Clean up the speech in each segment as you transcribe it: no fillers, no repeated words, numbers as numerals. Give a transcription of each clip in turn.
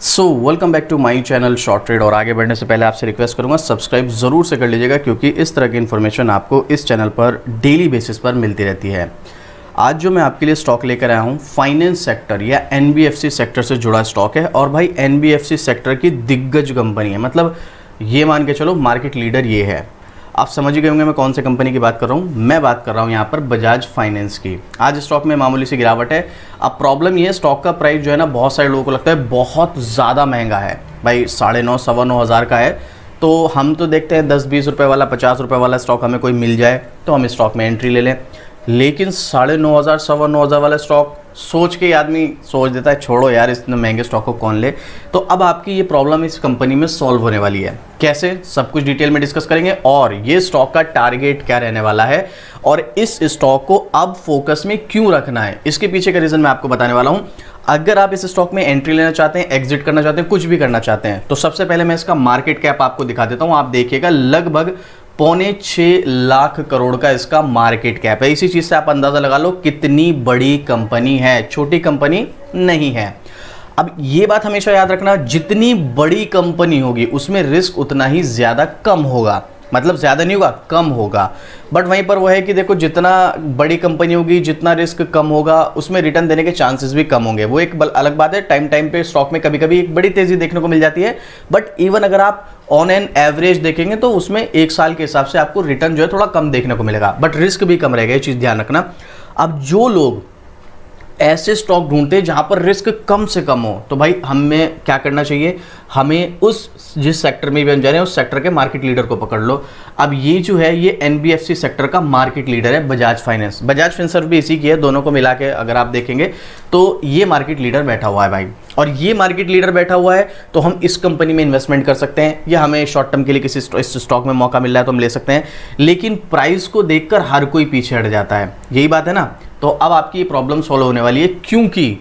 Welcome back to my channel short trade. और आगे बढ़ने से पहले आपसे रिक्वेस्ट करूंगा सब्सक्राइब ज़रूर से कर लीजिएगा, क्योंकि इस तरह की इन्फॉर्मेशन आपको इस चैनल पर डेली बेसिस पर मिलती रहती है। आज जो मैं आपके लिए स्टॉक लेकर आया हूं, फाइनेंस सेक्टर या एनबीएफसी सेक्टर से जुड़ा स्टॉक है। और भाई एनबीएफसी सेक्टर की दिग्गज कंपनी है, मतलब ये मान के चलो मार्केट लीडर ये है। आप समझ गए होंगे मैं कौन से कंपनी की बात कर रहा हूँ। मैं बात कर रहा हूँ यहाँ पर बजाज फाइनेंस की। आज स्टॉक में मामूली सी गिरावट है। अब प्रॉब्लम ये है, स्टॉक का प्राइस जो है ना, बहुत सारे लोगों को लगता है बहुत ज़्यादा महंगा है भाई, 9,500 सवा 9 हज़ार का है। तो हम तो देखते हैं 10-20 रुपये वाला 50 रुपये वाला स्टॉक हमें कोई मिल जाए तो हम स्टॉक में एंट्री ले लें। लेकिन 9,500 सवा 9 हज़ार वाला स्टॉक सोच के आदमी सोच देता है छोड़ो यार, इतने महंगे स्टॉक को कौन ले। तो अब आपकी ये प्रॉब्लम इस कंपनी में सॉल्व होने वाली है। कैसे, सब कुछ डिटेल में डिस्कस करेंगे और ये स्टॉक का टारगेट क्या रहने वाला है और इस स्टॉक को अब फोकस में क्यों रखना है, इसके पीछे का रीज़न मैं आपको बताने वाला हूँ। अगर आप इस स्टॉक में एंट्री लेना चाहते हैं, एग्जिट करना चाहते हैं, कुछ भी करना चाहते हैं, तो सबसे पहले मैं इसका मार्केट कैप आपको दिखा देता हूँ। आप देखिएगा लगभग 6.25 लाख करोड़ का इसका मार्केट कैप है। इसी चीज से आप अंदाजा लगा लो कितनी बड़ी कंपनी है, छोटी कंपनी नहीं है। अब ये बात हमेशा याद रखना, जितनी बड़ी कंपनी होगी उसमें रिस्क उतना ही ज्यादा कम होगा, मतलब ज्यादा नहीं होगा, कम होगा। बट वहीं पर वो है कि देखो, जितना बड़ी कंपनी होगी जितना रिस्क कम होगा उसमें रिटर्न देने के चांसेस भी कम होंगे। वो एक अलग बात है। टाइम टाइम पे स्टॉक में कभी कभी एक बड़ी तेजी देखने को मिल जाती है, बट इवन अगर आप ऑन एन एवरेज देखेंगे तो उसमें एक साल के हिसाब से आपको रिटर्न जो है थोड़ा कम देखने को मिलेगा, बट रिस्क भी कम रहेगा, ये चीज ध्यान रखना। अब जो लोग ऐसे स्टॉक ढूंढते हैं जहां पर रिस्क कम से कम हो, तो भाई हमें क्या करना चाहिए, हमें जिस सेक्टर में भी हम जा रहे हैं उस सेक्टर के मार्केट लीडर को पकड़ लो। अब ये जो है ये एनबीएफसी सेक्टर का मार्केट लीडर है बजाज फाइनेंस। बजाज फिनसर्व भी इसी की है, दोनों को मिला के अगर आप देखेंगे तो ये मार्केट लीडर बैठा हुआ है भाई। और ये मार्केट लीडर बैठा हुआ है तो हम इस कंपनी में इन्वेस्टमेंट कर सकते हैं, या हमें शॉर्ट टर्म के लिए किसी इस स्टॉक में मौका मिल रहा है तो हम ले सकते हैं। लेकिन प्राइस को देखकर हर कोई पीछे हट जाता है, यही बात है ना। तो अब आपकी ये प्रॉब्लम सॉल्व होने वाली है, क्योंकि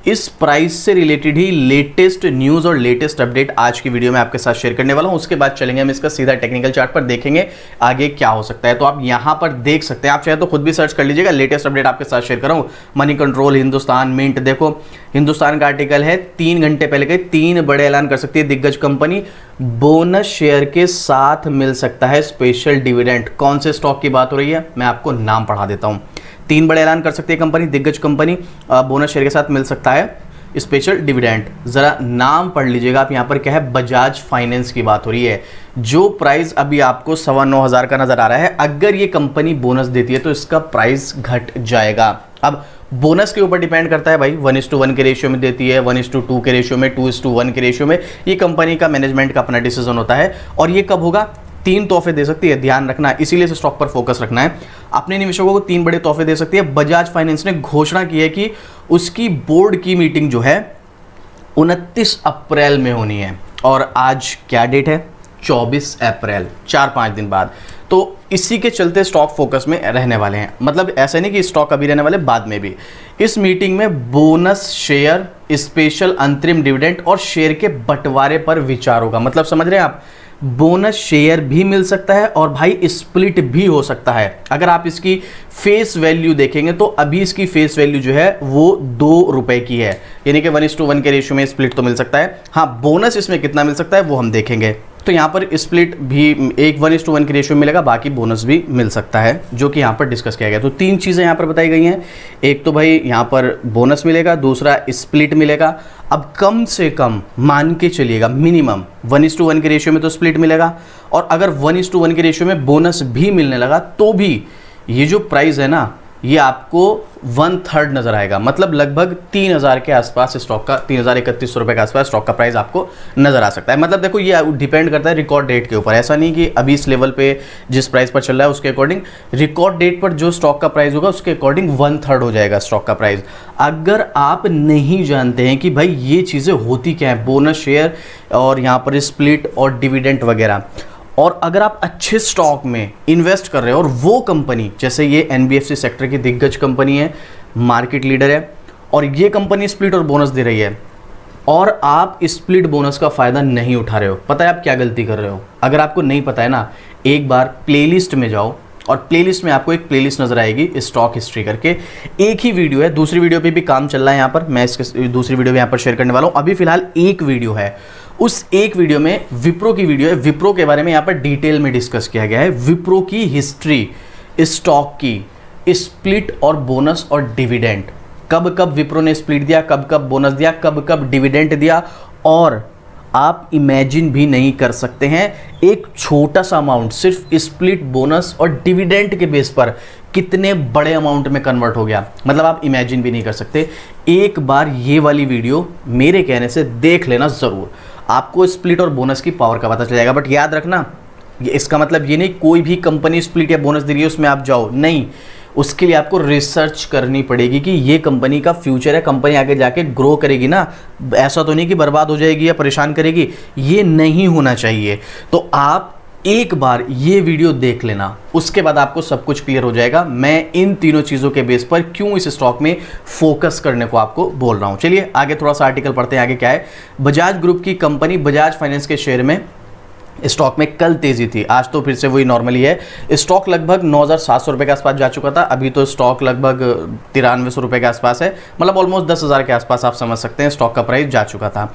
इस प्राइस से रिलेटेड ही लेटेस्ट न्यूज़ और लेटेस्ट अपडेट आज की वीडियो में आपके साथ शेयर करने वाला हूं। उसके बाद चलेंगे हम इसका सीधा टेक्निकल चार्ट पर, देखेंगे आगे क्या हो सकता है। तो आप यहां पर देख सकते हैं, आप चाहे तो खुद भी सर्च कर लीजिएगा, लेटेस्ट अपडेट आपके साथ शेयर कर रहा हूं। मनी कंट्रोल, हिंदुस्तान मिंट, देखो हिंदुस्तान का आर्टिकल है 3 घंटे पहले के 3 बड़े ऐलान कर सकती है दिग्गज कंपनी, बोनस शेयर के साथ मिल सकता है स्पेशल डिविडेंड। कौन से स्टॉक की बात हो रही है, मैं आपको नाम पढ़ा देता हूं। 3 बड़े ऐलान कर सकती है कंपनी, दिग्गज कंपनी, बोनस शेयर के साथ मिल सकता है स्पेशल डिविडेंड। जरा नाम पढ़ लीजिएगा आप। यहाँ पर क्या है, बजाज फाइनेंस की बात हो रही है। जो प्राइस अभी आपको 9,15 हज़ार का नजर आ रहा है, अगर ये कंपनी बोनस देती है तो इसका प्राइस घट जाएगा। अब बोनस के ऊपर डिपेंड करता है भाई, 1:1 के रेशियो में देती है, 1:2 के रेशियो में, 2:1 के रेशियो में, ये कंपनी का मैनेजमेंट का अपना डिसीजन होता है। और ये कब होगा, 3 तोहफे दे सकती है, ध्यान रखना। इसीलिए इस स्टॉक पर फोकस रखना है। अपने निवेशकों को 3 बड़े तोहफे दे सकती है। बजाज फाइनेंस ने घोषणा की है कि उसकी बोर्ड की मीटिंग जो है 29 अप्रैल में होनी है। और आज क्या डेट है, 24 अप्रैल, 4-5 दिन बाद। तो इसी के चलते स्टॉक फोकस में रहने वाले हैं। मतलब ऐसा नहीं कि स्टॉक अभी रहने वाले, बाद में भी। इस मीटिंग में बोनस शेयर, स्पेशल अंतरिम डिविडेंड और शेयर के बंटवारे पर विचार होगा। मतलब समझ रहे हैं आप, बोनस शेयर भी मिल सकता है और भाई स्प्लिट भी हो सकता है। अगर आप इसकी फेस वैल्यू देखेंगे तो अभी इसकी फेस वैल्यू जो है वो 2 रुपए की है, यानी कि 1:1 के रेशियो में स्प्लिट तो मिल सकता है। हाँ, बोनस इसमें कितना मिल सकता है वो हम देखेंगे। तो यहाँ पर स्प्लिट भी एक 1:1 के रेशियो में मिलेगा, बाकी बोनस भी मिल सकता है, जो कि यहाँ पर डिस्कस किया गया। तो 3 चीज़ें यहाँ पर बताई गई हैं। एक तो भाई यहाँ पर बोनस मिलेगा, दूसरा स्प्लिट मिलेगा। अब कम से कम मान के चलिएगा, मिनिमम 1:1 के रेशियो में तो स्प्लिट मिलेगा, और अगर 1:1 के रेशियो में बोनस भी मिलने लगा तो भी ये जो प्राइस है ना, ये आपको 1/3 नजर आएगा। मतलब लगभग 3,000 के आसपास स्टॉक का, 3,031 रुपए के आसपास स्टॉक का प्राइस आपको नजर आ सकता है। मतलब देखो, ये डिपेंड करता है रिकॉर्ड डेट के ऊपर। ऐसा नहीं कि अभी इस लेवल पे जिस प्राइस पर चल रहा है उसके अकॉर्डिंग, रिकॉर्ड डेट पर जो स्टॉक का प्राइस होगा उसके अकॉर्डिंग 1/3 हो जाएगा स्टॉक का प्राइस। अगर आप नहीं जानते हैं कि भाई ये चीज़ें होती क्या है, बोनस शेयर और यहाँ पर स्प्लिट और डिविडेंड वगैरह, और अगर आप अच्छे स्टॉक में इन्वेस्ट कर रहे हो और वो कंपनी, जैसे ये एनबीएफसी सेक्टर की दिग्गज कंपनी है, मार्केट लीडर है, और ये कंपनी स्प्लिट और बोनस दे रही है, और आप स्प्लिट बोनस का फ़ायदा नहीं उठा रहे हो, पता है आप क्या गलती कर रहे हो। अगर आपको नहीं पता है ना, एक बार प्लेलिस्ट में जाओ, और प्लेलिस्ट में आपको एक प्लेलिस्ट नजर आएगी स्टॉक हिस्ट्री करके, एक ही वीडियो है, दूसरी वीडियो पे भी काम चल रहा है यहाँ पर, मैं इसके दूसरी वीडियो भी यहाँ पर शेयर करने वाला हूँ। अभी फिलहाल एक वीडियो है, उस एक वीडियो में विप्रो की वीडियो है, विप्रो के बारे में यहाँ पर डिटेल में डिस्कस किया गया है, विप्रो की हिस्ट्री, स्टॉक की, स्प्लिट और बोनस और डिविडेंड, कब कब विप्रो ने स्प्लिट दिया, कब कब बोनस दिया, कब कब डिविडेंड दिया, और आप इमेजिन भी नहीं कर सकते हैं एक छोटा सा अमाउंट सिर्फ स्प्लिट, बोनस और डिविडेंड के बेस पर कितने बड़े अमाउंट में कन्वर्ट हो गया, मतलब आप इमेजिन भी नहीं कर सकते। एक बार ये वाली वीडियो मेरे कहने से देख लेना ज़रूर, आपको स्प्लिट और बोनस की पावर का पता चल जाएगा। बट याद रखना, ये इसका मतलब ये नहीं कोई भी कंपनी स्प्लिट या बोनस दे रही है उसमें आप जाओ, नहीं, उसके लिए आपको रिसर्च करनी पड़ेगी कि ये कंपनी का फ्यूचर है, कंपनी आगे जाके ग्रो करेगी ना, ऐसा तो नहीं कि बर्बाद हो जाएगी या परेशान करेगी, ये नहीं होना चाहिए। तो आप एक बार ये वीडियो देख लेना, उसके बाद आपको सब कुछ क्लियर हो जाएगा। मैं इन तीनों चीज़ों के बेस पर क्यों इस स्टॉक में फोकस करने को आपको बोल रहा हूँ। चलिए आगे थोड़ा सा आर्टिकल पढ़ते हैं, आगे क्या है। बजाज ग्रुप की कंपनी बजाज फाइनेंस के शेयर में स्टॉक में कल तेजी थी, आज तो फिर से वही नॉर्मली है। स्टॉक लगभग 9,700 रुपये के आसपास जा चुका था, अभी तो स्टॉक लगभग 9300 रुपये के आसपास है, मतलब ऑलमोस्ट 10,000 के आसपास आप समझ सकते हैं स्टॉक का प्राइस जा चुका था।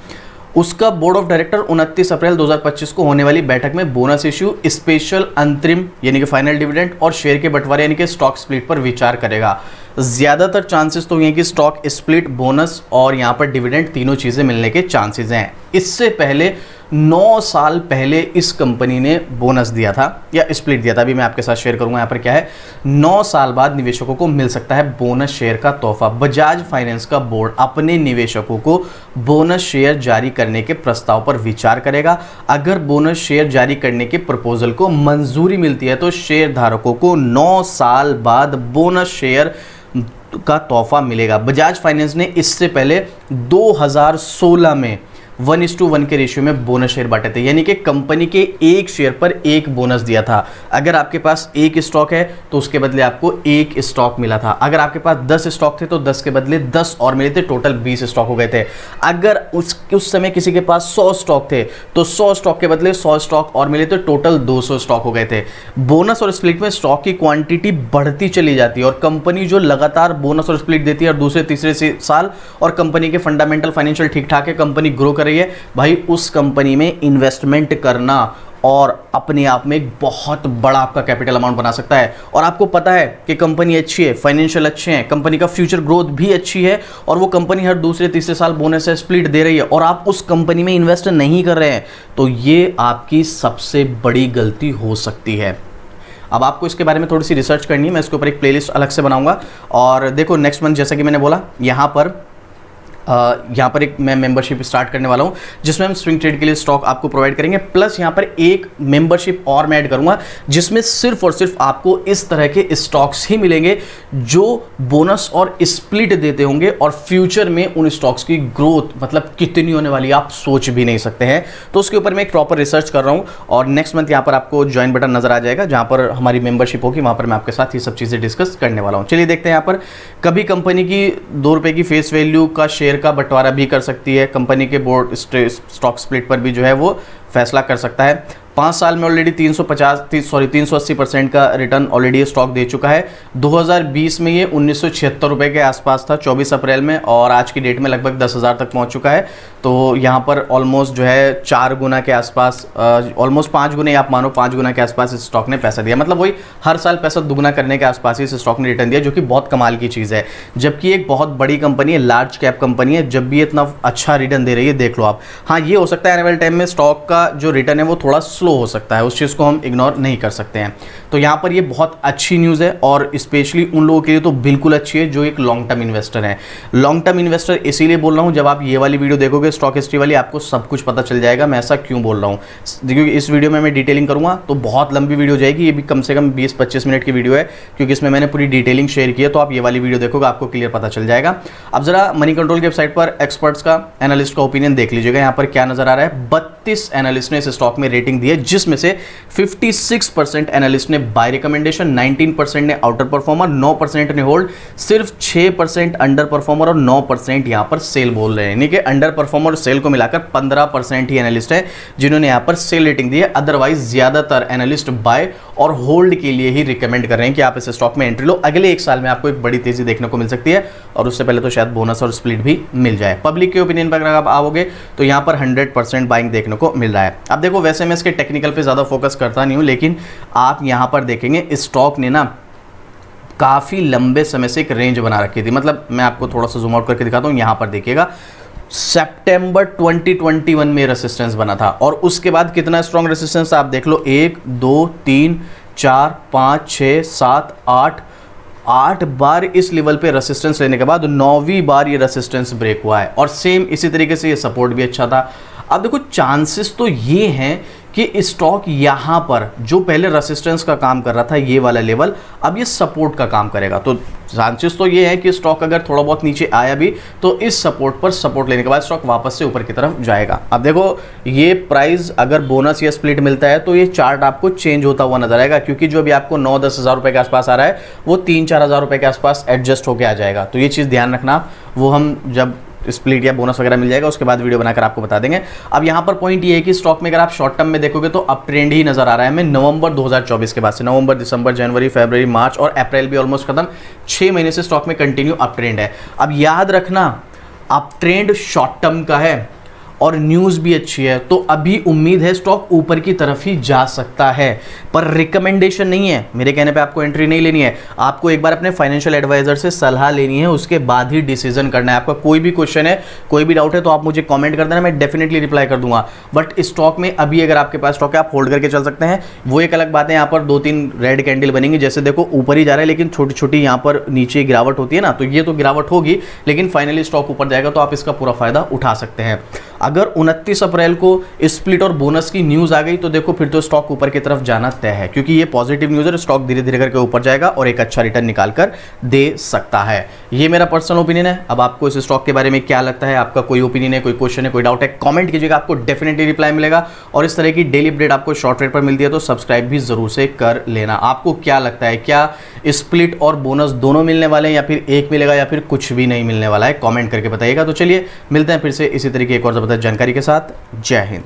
उसका बोर्ड ऑफ डायरेक्टर 29 अप्रैल 2025 को होने वाली बैठक में बोनस इश्यू, स्पेशल अंतरिम यानी कि फाइनल डिविडेंड और शेयर के बंटवारे यानी कि स्टॉक स्प्लिट पर विचार करेगा। ज़्यादातर चांसेस तो ये कि स्टॉक स्प्लिट, बोनस और यहाँ पर डिविडेंड तीनों चीज़ें मिलने के चांसेस हैं। इससे पहले 9 साल पहले इस कंपनी ने बोनस दिया था या स्प्लिट दिया था, अभी मैं आपके साथ शेयर करूंगा यहाँ पर क्या है। 9 साल बाद निवेशकों को मिल सकता है बोनस शेयर का तोहफा। बजाज फाइनेंस का बोर्ड अपने निवेशकों को बोनस शेयर जारी करने के प्रस्ताव पर विचार करेगा। अगर बोनस शेयर जारी करने के प्रपोजल को मंजूरी मिलती है तो शेयर धारकों को 9 साल बाद बोनस शेयर का तोहफा मिलेगा। बजाज फाइनेंस ने इससे पहले 2016 में 1:1 के रेशियो में बोनस शेयर बांटे थे, यानी कि कंपनी के एक शेयर पर एक बोनस दिया था। अगर आपके पास एक स्टॉक है तो उसके बदले आपको एक स्टॉक मिला था। अगर आपके पास 10 स्टॉक थे तो 10 के बदले 10 और मिले थे, टोटल 20 स्टॉक हो गए थे। अगर उस समय किसी के पास 100 स्टॉक थे तो 100 स्टॉक के बदले 100 स्टॉक और मिले थे, टोटल 200 स्टॉक हो गए थे। बोनस और स्प्लिट में स्टॉक की क्वांटिटी बढ़ती चली जाती है और कंपनी जो लगातार बोनस और स्प्लिट देती है और दूसरे तीसरे साल और कंपनी के फंडामेंटल फाइनेंशियल ठीक ठाक है, कंपनी ग्रो कर रही है, भाई उस कंपनी में इन्वेस्टमेंट करना और अपने आप में एक बहुत बड़ा आपका कैपिटल अमाउंट बना सकता है। और आपको पता है कि कंपनी अच्छी है, फाइनेंशियल अच्छे हैं, कंपनी का फ्यूचर ग्रोथ भी अच्छी है और वो कंपनी हर दूसरे तीसरे साल बोनस या स्प्लिट दे रही है और आप उस कंपनी में इन्वेस्ट नहीं कर रहे हैं, तो ये आपकी सबसे बड़ी गलती हो सकती है। अब आपको इसके बारे में थोड़ी सी रिसर्च करनी है, मैं इसके ऊपर एक प्लेलिस्ट अलग से बनाऊंगा। और देखो नेक्स्ट मंथ जैसा कि मैंने बोला यहाँ पर एक मैं मेंबरशिप स्टार्ट करने वाला हूँ जिसमें हम स्विंग ट्रेड के लिए स्टॉक आपको प्रोवाइड करेंगे, प्लस यहाँ पर एक मेंबरशिप और मैं ऐड करूँगा जिसमें सिर्फ और सिर्फ आपको इस तरह के स्टॉक्स ही मिलेंगे जो बोनस और स्प्लिट देते होंगे और फ्यूचर में उन स्टॉक्स की ग्रोथ मतलब कितनी होने वाली आप सोच भी नहीं सकते हैं। तो उसके ऊपर मैं एक प्रॉपर रिसर्च कर रहा हूँ और नेक्स्ट मंथ यहाँ पर आपको ज्वाइन बटन नजर आ जाएगा जहाँ पर हमारी मेंबरशिप होगी, वहाँ पर मैं आपके साथ ये सब चीज़ें डिस्कस करने वाला हूँ। चलिए देखते हैं यहाँ पर, कभी कंपनी की 2 रुपये की फेस वैल्यू का शेयर का बंटवारा भी कर सकती है, कंपनी के बोर्ड स्टॉक स्प्लिट पर भी जो है वो फैसला कर सकता है। 5 साल में ऑलरेडी 380% का रिटर्न ऑलरेडी स्टॉक दे चुका है। 2020 में ये 1976 रुपये के आसपास था 24 अप्रैल में और आज की डेट में लगभग 10,000 तक पहुंच चुका है। तो यहाँ पर ऑलमोस्ट जो है 4 गुना के आसपास, ऑलमोस्ट 5 गुने आप मानो 5 गुना के आसपास इस स्टॉक ने पैसा दिया, मतलब वही हर साल पैसा दुगना करने के आसपास ही इस स्टॉक ने रिटर्न दिया, जो कि बहुत कमाल की चीज़ है। जबकि एक बहुत बड़ी कंपनी है, लार्ज कैप कंपनी है, जब भी इतना अच्छा रिटर्न दे रही है देख लो आप। हाँ, ये हो सकता है आने वाले टाइम में स्टॉक का जो रिटर्न है वो थोड़ा स्लो हो सकता है, उस चीज़ को हम इग्नोर नहीं कर सकते हैं। तो यहाँ पर ये बहुत अच्छी न्यूज़ है और स्पेशली उन लोगों के लिए तो बिल्कुल अच्छी है जो एक लॉन्ग टर्म इन्वेस्टर है। लॉन्ग टर्म इन्वेस्टर इसीलिए बोल रहा हूँ, जब आप ये वाली वीडियो देखोगे स्टॉक हिस्ट्री वाली, आपको सब कुछ पता चल जाएगा मैं ऐसा क्यों बोल रहा हूँ। क्योंकि इस वीडियो में मैं डिटेलिंग करूँगा तो बहुत लंबी वीडियो हो जाएगी, ये भी कम से कम 20-25 मिनट की वीडियो है क्योंकि इसमें मैंने पूरी डिटेलिंग शेयर की है। तो आप ये वाली वीडियो देखोगे आपको क्लियर पता चल जाएगा। अब जरा मनी कंट्रोल की वेबसाइट पर एक्सपर्ट्स का, एनालिस्ट का ओपिनियन देख लीजिएगा। यहाँ पर क्या नजर आ रहा है, 32 एनालिस्ट ने इस स्टॉक में रेटिंग दी है जिसमें से 56% एनालिस्ट ने बाय रिकमेंडेशन, 19% ने आउटर परफॉर्मर, 9% ने होल्ड, सिर्फ 6% अंडर परफॉर्मर और 9% यहां पर सेल बोल रहे हैं। यानी कि अंडर परफॉर्मर और सेल को मिलाकर 15% ही एनालिस्ट है जिन्होंने यहां पर सेल रेटिंग दी है। अदरवाइज ज्यादातर एनालिस्ट बाय और होल्ड के लिए ही रिकमेंड कर रहे हैं कि आप इस स्टॉक में एंट्री लो। अगले एक साल में आपको एक बड़ी तेजी देखने को मिल सकती है और उससे पहले तो शायद बोनस और स्प्लिट भी मिल जाए। पब्लिक के ओपिनियन पर अगर आप आओगे तो यहां पर 100% बाइंग देखने को मिल रहा है। अब देखो, वैसे मैं इसके टेक्निकल पे ज्यादा फोकस करता नहीं हूं, लेकिन आप यहां पर देखेंगे स्टॉक ने ना काफी लंबे समय से एक रेंज बना रखी थी। मतलब मैं आपको थोड़ा सा जूम आउट करके दिखाता हूं। यहां पर देखिएगा, सितंबर 2021 में रेसिस्टेंस बना था और उसके बाद कितना स्ट्रॉन्ग रेसिस्टेंस आप देख लो, 1 2 3 4 5 6 7 8 बार इस लेवल पे रेसिस्टेंस लेने के बाद 9वीं बार ये रेसिस्टेंस ब्रेक हुआ है और सेम इसी तरीके से ये सपोर्ट भी अच्छा था। अब देखो, चांसेस तो ये हैं कि स्टॉक यहां पर जो पहले रेसिस्टेंस का काम कर रहा था ये वाला लेवल, अब ये सपोर्ट का काम करेगा। तो चांसेस तो ये है कि स्टॉक अगर थोड़ा बहुत नीचे आया भी तो इस सपोर्ट पर सपोर्ट लेने के बाद स्टॉक वापस से ऊपर की तरफ जाएगा। अब देखो, ये प्राइस अगर बोनस या स्प्लिट मिलता है तो ये चार्ट आपको चेंज होता हुआ नजर आएगा, क्योंकि जो अभी आपको 9-10 हज़ार रुपए के आसपास आ रहा है वो 3-4 हज़ार रुपए के आसपास एडजस्ट होकर आ जाएगा। तो ये चीज़ ध्यान रखना, वो हम जब स्प्लिट या बोनस वगैरह मिल जाएगा उसके बाद वीडियो बनाकर आपको बता देंगे। अब यहाँ पर पॉइंट ये है कि स्टॉक में अगर आप शॉर्ट टर्म में देखोगे तो अप ट्रेंड ही नजर आ रहा है हमें नवंबर 2024 के बाद से। नवंबर, दिसंबर, जनवरी, फरवरी, मार्च और अप्रैल भी ऑलमोस्ट खत्म, 6 महीने से स्टॉक में कंटिन्यू अप ट्रेंड है। अब याद रखना, अप ट्रेंड शॉर्ट टर्म का है और न्यूज़ भी अच्छी है, तो अभी उम्मीद है स्टॉक ऊपर की तरफ ही जा सकता है, पर रिकमेंडेशन नहीं है। मेरे कहने पे आपको एंट्री नहीं लेनी है, आपको एक बार अपने फाइनेंशियल एडवाइजर से सलाह लेनी है, उसके बाद ही डिसीजन करना है। आपका कोई भी क्वेश्चन है, कोई भी डाउट है तो आप मुझे कमेंट कर देना, मैं डेफिनेटली रिप्लाई कर दूंगा। बट स्टॉक में अभी अगर आपके पास स्टॉक है, आप होल्ड करके चल सकते हैं। वो एक अलग बात है, यहाँ पर 2-3 रेड कैंडल बनेंगी, जैसे देखो ऊपर ही जा रहा है लेकिन छोटी छोटी यहाँ पर नीचे गिरावट होती है ना, तो ये तो गिरावट होगी, लेकिन फाइनली स्टॉक ऊपर जाएगा तो आप इसका पूरा फायदा उठा सकते हैं। अगर 29 अप्रैल को स्प्लिट और बोनस की न्यूज़ आ गई तो देखो फिर तो स्टॉक ऊपर की तरफ जाना तय है, क्योंकि ये पॉजिटिव न्यूज़ है। स्टॉक धीरे धीरे करके ऊपर जाएगा और एक अच्छा रिटर्न निकाल कर दे सकता है। ये मेरा पर्सनल ओपिनियन है। अब आपको इस स्टॉक के बारे में क्या लगता है, आपका कोई ओपिनियन है, कोई क्वेश्चन है, कोई डाउट है, कमेंट कीजिएगा, आपको डेफिनेटली रिप्लाई मिलेगा। और इस तरह की डेली अपडेट आपको शॉर्ट रेट पर मिलती है तो सब्सक्राइब भी जरूर से कर लेना। आपको क्या लगता है, क्या स्प्लिट और बोनस दोनों मिलने वाले हैं या फिर एक मिलेगा या फिर कुछ भी नहीं मिलने वाला है, कमेंट करके बताइएगा। तो चलिए मिलते हैं फिर से इसी तरीके एक और जबरदस्त जानकारी के साथ। जय हिंद।